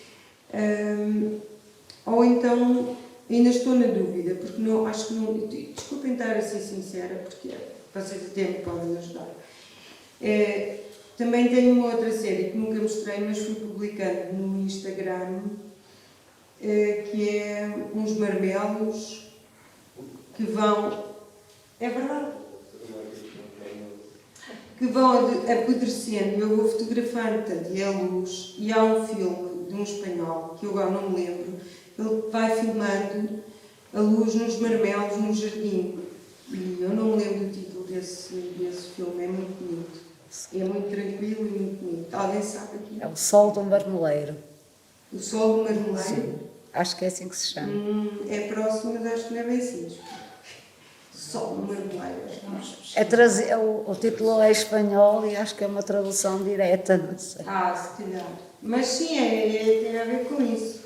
Ou então, ainda estou na dúvida, porque não, acho que não. Desculpem estar a ser sincera, porque vocês até me podem ajudar. Também tenho uma outra série que nunca mostrei, mas fui publicando no Instagram, que é uns marmelos que vão. É verdade? Que vão apodrecendo. Eu vou fotografando, portanto, e a luz. E há um filme de um espanhol, que eu agora não me lembro, ele vai filmando a luz nos marmelos no jardim. E eu não me lembro do título desse filme, é muito bonito. É muito tranquilo e muito bonito. Alguém sabe aqui? É o Sol do Marmeleiro. O Sol do Marmeleiro? Sim, acho que é assim que se chama. É próximo, mas acho que não é bem assim. Sol do Marmeleiro. O título é espanhol e acho que é uma tradução direta, não sei. Se calhar. Mas sim, tem a ver com isso.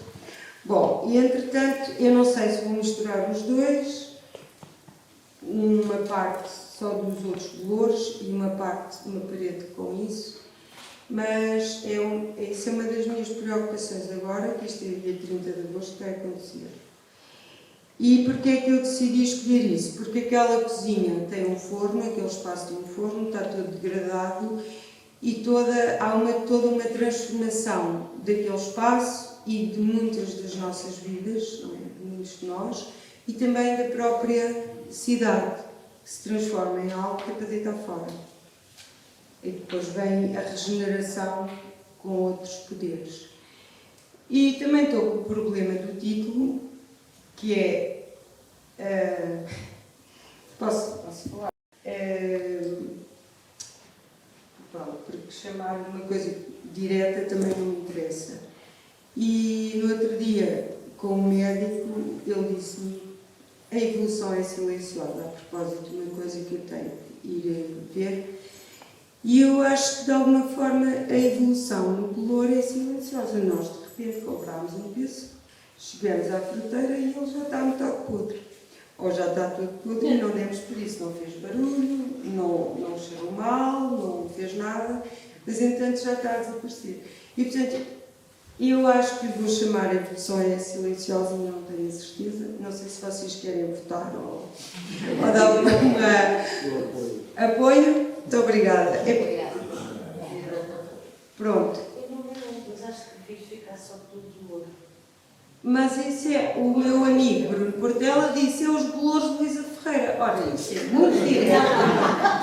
Bom, e entretanto, eu não sei se vou misturar os dois, uma parte só dos outros bolores e uma parte de uma parede com isso, mas isso é uma das minhas preocupações agora, que isto é dia 30 de agosto que vai acontecer. E porquê é que eu decidi escolher isso? Porque aquela cozinha tem um forno, aquele espaço tem um forno, está todo degradado e há toda uma transformação daquele espaço e de muitas das nossas vidas, não é? De muitos de nós, e também da própria cidade, que se transforma em algo que é para deitar fora. E depois vem a regeneração com outros poderes. E também estou com o problema do título, que é... posso falar? Pronto, porque chamar uma coisa direta também não me interessa. E no outro dia, com o médico, ele disse-me: a evolução é silenciosa, a propósito de uma coisa que eu tenho que ir ver. E eu acho que, de alguma forma, a evolução no bolor é silenciosa. Nós, de repente, comprámos um pêssego, chegamos à fruteira e ele já está muito podre. Ou já está todo podre e não demos por isso. Não fez barulho, não cheirou mal, não fez nada, mas, entanto, já está a desaparecer. E, portanto, eu acho que vou chamar a evolução é silenciosa, não tenho certeza. Não sei se vocês querem votar ou dar algum apoio. Muito obrigada. Pronto. Eu não lembro, mas acho que devia ficar só tudo de ouro. Mas isso é o meu amigo Bruno Portela disse: é os bolores de Luísa Ferreira. Ora, isso é muito direto.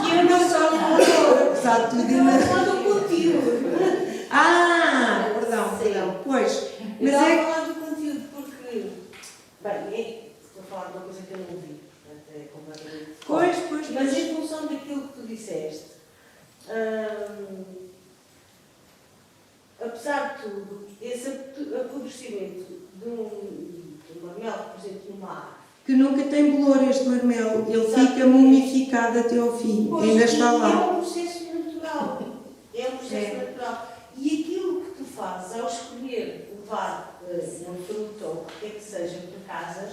E eu não sou um bolor, apesar de tudo. Não, só do conteúdo. Perdão. Pois, mas Não, é... falar do conteúdo, porque... Bem, estou a falar de uma coisa que eu não vi. Portanto, é completamente... Pois. Mas em função daquilo que tu disseste, apesar de tudo, esse apodrecimento de um marmelo, por exemplo, no mar... Que nunca tem bolor este marmelo. Ele fica mumificado até ao fim. Pois, ainda está lá. É um processo natural. Natural. E aquilo que tu fazes ao escolher levar uma fruta ou o que quer que seja para casas,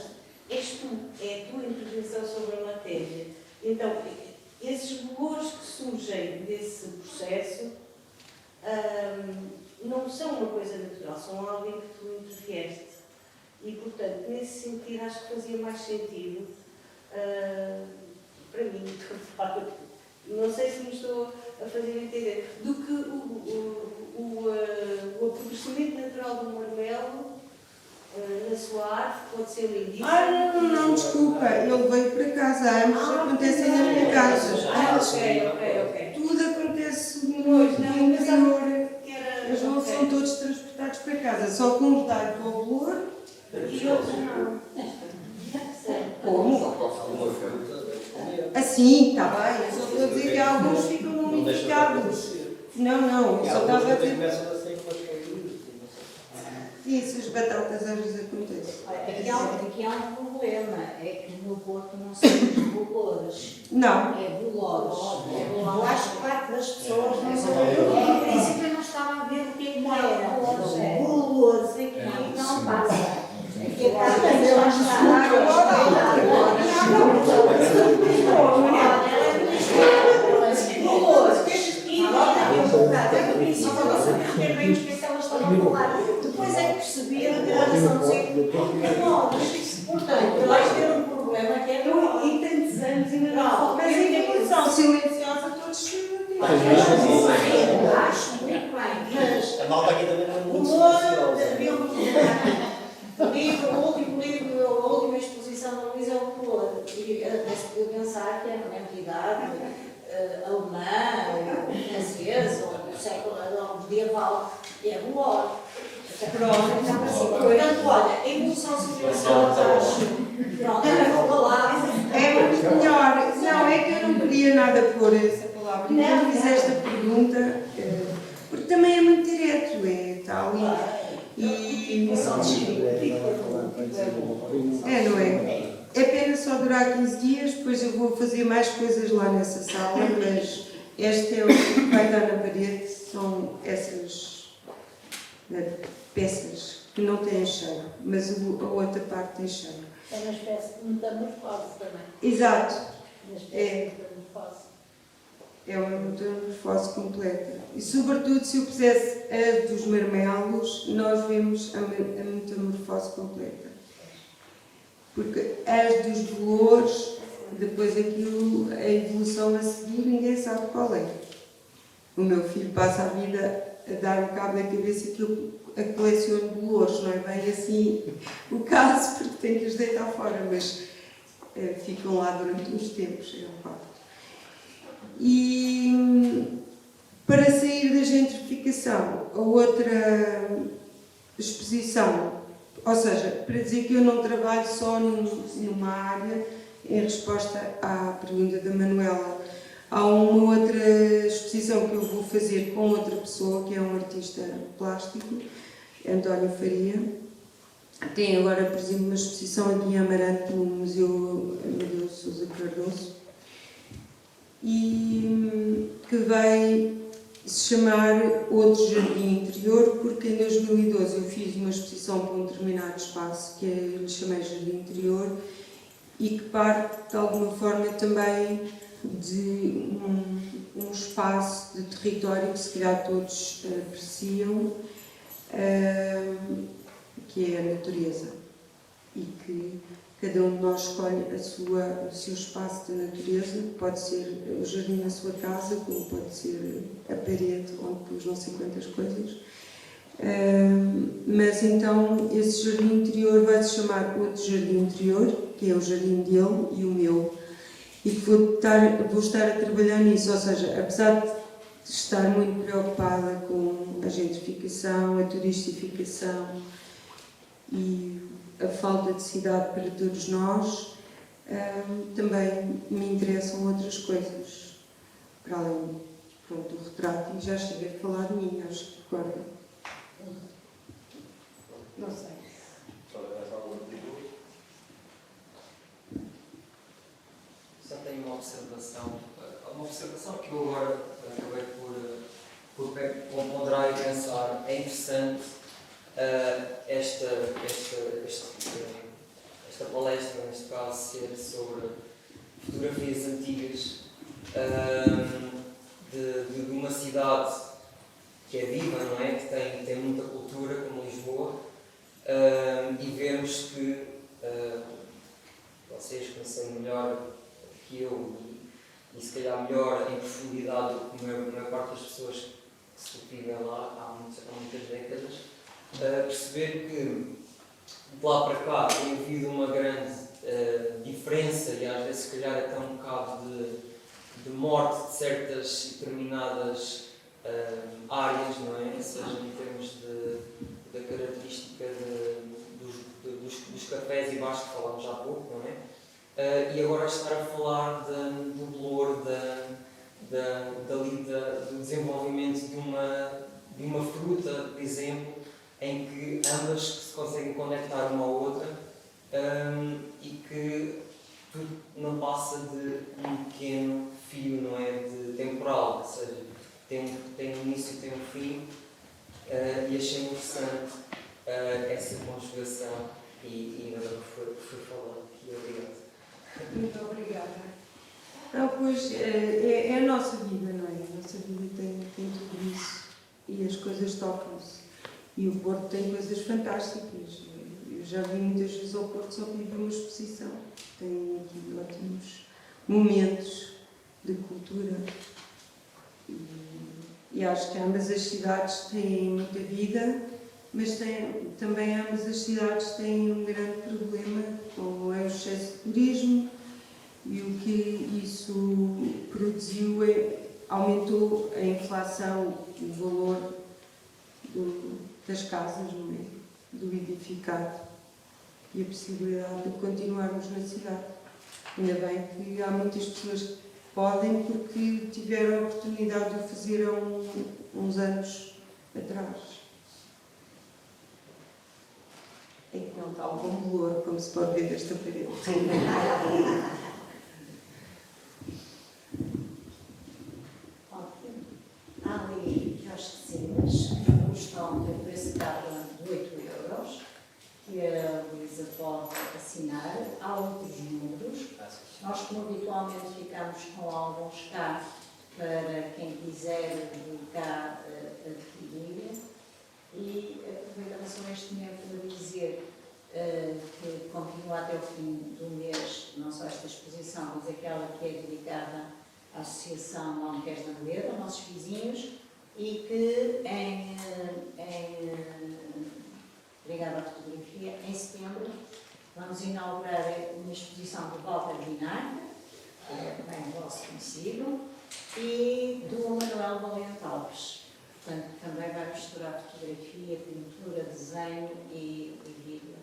és tu, é a tua intervenção sobre a matéria. Então, esses bolores que surgem desse processo não são uma coisa natural, são algo em que tu intervieste. E, portanto, nesse sentido, acho que fazia mais sentido, para mim, não sei se me estou a fazer entender, do que o apodrecimento natural do marmelo na sua arte pode ser lindíssimo. Não, desculpa, ele veio para casa, ambos acontecem na minha casa. Ok. Tudo acontece no Pois, não, interior. que era... Os voos são todos transportados para casa, só que uns dão para o valor. E outros não. Como? Assim, está bem, eu só estou a dizer que alguns ficam mumificados. Não, eu só estava a dizer. Isso, as batatas às vezes acontecem. Aqui há um problema, é que no Porto não são os bolores. Não. É bolores. Eu acho que parte das pessoas não sabem. Em princípio eu não estava a ver o que era. Bolores aqui não passa. Aqui a casa já depois é que percebi a razão de ser portanto, eu acho que era um problema que era Em tantos anos ainda não. Mas em posição silenciosa todos se acho muito bem, mas A malta aqui também não é muito o último livro, a última exposição da Luísa é o Color. E eu pensar que era uma entidade alemã, francesa, ou do século medieval, e é Color. Portanto, olha, a evolução silenciosa, acho. Pronto, vou lá. É muito melhor. Não, é que eu não queria nada pôr essa palavra. E quando fiz esta pergunta, porque também é muito direto, está ali. E não é? É pena só durar 15 dias, depois eu vou fazer mais coisas lá nessa sala, mas este é o que vai dar na parede, são essas peças que não têm cheiro, mas a outra parte tem cheiro. É uma espécie de metamorfose também. Exato. Uma espécie de metamorfose. É uma metamorfose completa. E, sobretudo, se eu pusesse a dos marmelos, nós vemos a metamorfose completa. Porque as dos bolores, depois aquilo, a evolução a seguir, ninguém sabe qual é. O meu filho passa a vida a dar um cabo na cabeça que eu coleciono bolores, não é bem assim o caso, porque tenho que os deitar fora, mas ficam lá durante uns tempos, é um facto. E para sair da gentrificação, a outra exposição, ou seja, para dizer que eu não trabalho só numa área, em resposta à pergunta da Manuela, há uma outra exposição que eu vou fazer com outra pessoa, que é um artista plástico, António Faria. Tem agora, por exemplo, uma exposição aqui em Amarante, no Museu Amadeu Sousa Cardoso, e que vai se chamar Outro Jardim Interior, porque em 2012 eu fiz uma exposição para um determinado espaço, que eu lhe chamei Jardim Interior, e que parte, de alguma forma, também de um espaço de território que se calhar todos apreciam, que é a natureza, e que cada um de nós escolhe o seu espaço de natureza, pode ser o jardim da sua casa, como pode ser a parede onde pôs não sei quantas coisas. Mas então esse jardim interior vai se chamar Outro Jardim Interior, que é o jardim dele e o meu, e vou estar a trabalhar nisso, ou seja, apesar de estar muito preocupada com a gentrificação, a turistificação e a falta de cidade para todos nós, também me interessam outras coisas, para além do retrato, e já cheguei a falar de mim, acho que recordo. Não sei. Só tenho uma observação que eu agora acabei por ponderar e pensar. É interessante esta palestra, neste caso, ser sobre fotografias antigas de uma cidade que é viva, não é? Que tem muita cultura, como Lisboa, e vermos que vocês conhecem melhor que eu e se calhar melhor em profundidade do que a maior parte das pessoas que se vivem lá há muitas décadas, perceber que de lá para cá tem havido uma grande diferença e às vezes se calhar até um bocado de morte de certas determinadas áreas, não é? Seja em termos da característica dos cafés e bares que falámos há pouco, não é? E agora estar a falar do valor do desenvolvimento de uma fruta, por exemplo, em que ambas se conseguem conectar uma à outra e que tudo não passa de um pequeno fio, não é? De temporal, ou seja, tem um início e tem um fim, e achei interessante essa conjugação e nada que foi falado aqui. Obrigado. Muito obrigada. Não, pois é a nossa vida, não é? A nossa vida tem tudo isso e as coisas tocam-se. E o Porto tem coisas fantásticas. Eu já vi muitas vezes ao Porto só para ir ver uma exposição. Tem aqui ótimos momentos de cultura. E acho que ambas as cidades têm muita vida, mas também ambas as cidades têm um grande problema, como é o excesso de turismo, e o que isso produziu aumentou a inflação, o valor das casas, não é? Do edificado e a possibilidade de continuarmos na cidade. Ainda bem que há muitas pessoas que podem porque tiveram a oportunidade de o fazer há uns anos atrás. É que não está o bom valor, como se pode ver desta parede. Há ali as dezenas que estão a preço de 8 euros, que a Luísa pode assinar. Há outros números. Nós, como habitualmente, ficamos com alguns cá para quem quiser vir cá adquirir. E aproveitamos só este momento para dizer que continua até o fim do mês, não só esta exposição, mas aquela que é dedicada à Associação Não Queres Namoeiro, aos nossos vizinhos, e que ligada à fotografia, em setembro, vamos inaugurar uma exposição do Walter Vinagre, que é bem vosso conhecido, e do Manuel Valente Alves. Portanto, também vai misturar fotografia, pintura, desenho e vídeo.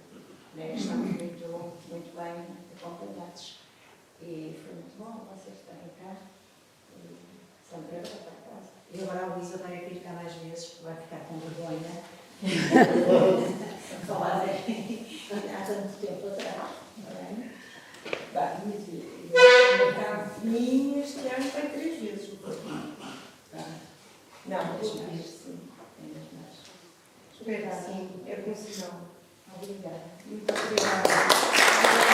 Estamos muito bem acompanhados. E foi muito bom vocês estarem cá. Sempre para casa. E agora a Luísa vai vir cá mais vezes, porque vai ficar com vergonha. Falar há tanto tempo atrás. Vim este ano foi 3 vezes o Porto. Não, Mas mais, sim. espero que sim, é bom sinal. Obrigada. Muito obrigada.